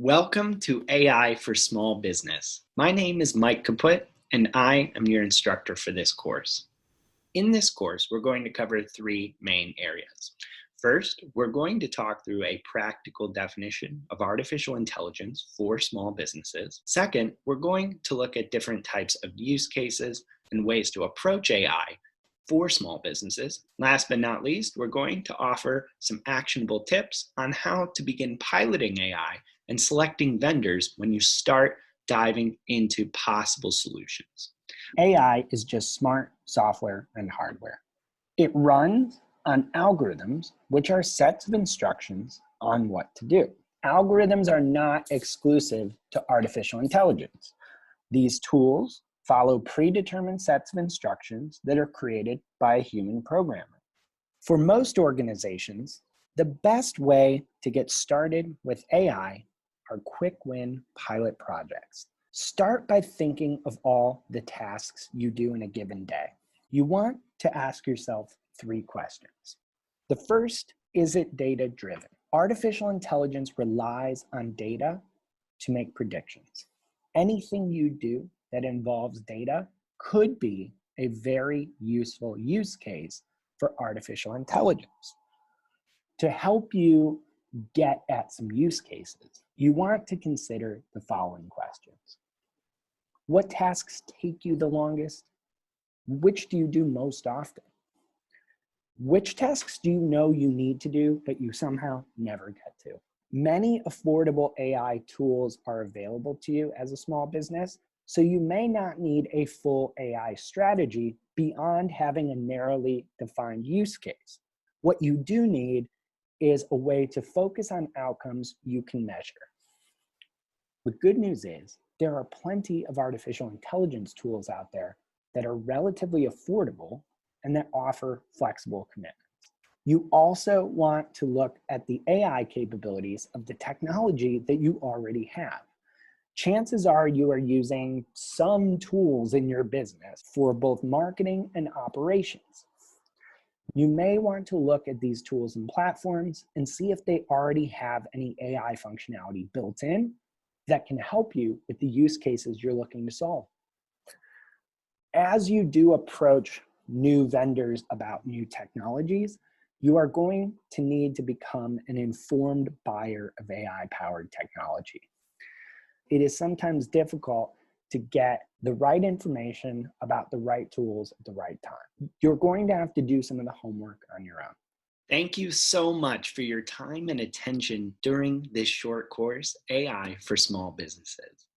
Welcome to AI for Small Business. My name is Mike Kaput, and I am your instructor for this course. In this course, we're going to cover three main areas. First, we're going to talk through a practical definition of artificial intelligence for small businesses. Second, we're going to look at different types of use cases and ways to approach AI for small businesses. Last but not least, we're going to offer some actionable tips on how to begin piloting AI and selecting vendors when you start diving into possible solutions. AI is just smart software and hardware. It runs on algorithms, which are sets of instructions on what to do. Algorithms are not exclusive to artificial intelligence. These tools follow predetermined sets of instructions that are created by a human programmer. For most organizations, the best way to get started with AI are quick win pilot projects. Start by thinking of all the tasks you do in a given day. You want to ask yourself three questions. The first, is it data-driven? Artificial intelligence relies on data to make predictions. Anything you do that involves data could be a very useful use case for artificial intelligence. To help you get at some use cases, you want to consider the following questions. What tasks take you the longest? Which do you do most often? Which tasks do you know you need to do that you somehow never get to? Many affordable AI tools are available to you as a small business, so you may not need a full AI strategy beyond having a narrowly defined use case. What you do need is a way to focus on outcomes you can measure. The good news is there are plenty of artificial intelligence tools out there that are relatively affordable and that offer flexible commitments. You also want to look at the AI capabilities of the technology that you already have. Chances are you are using some tools in your business for both marketing and operations. You may want to look at these tools and platforms and see if they already have any AI functionality built in that can help you with the use cases you're looking to solve. As you do approach new vendors about new technologies, you are going to need to become an informed buyer of AI-powered technology. It is sometimes difficult to get the right information about the right tools at the right time. You're going to have to do some of the homework on your own. Thank you so much for your time and attention during this short course, AI for Small Businesses.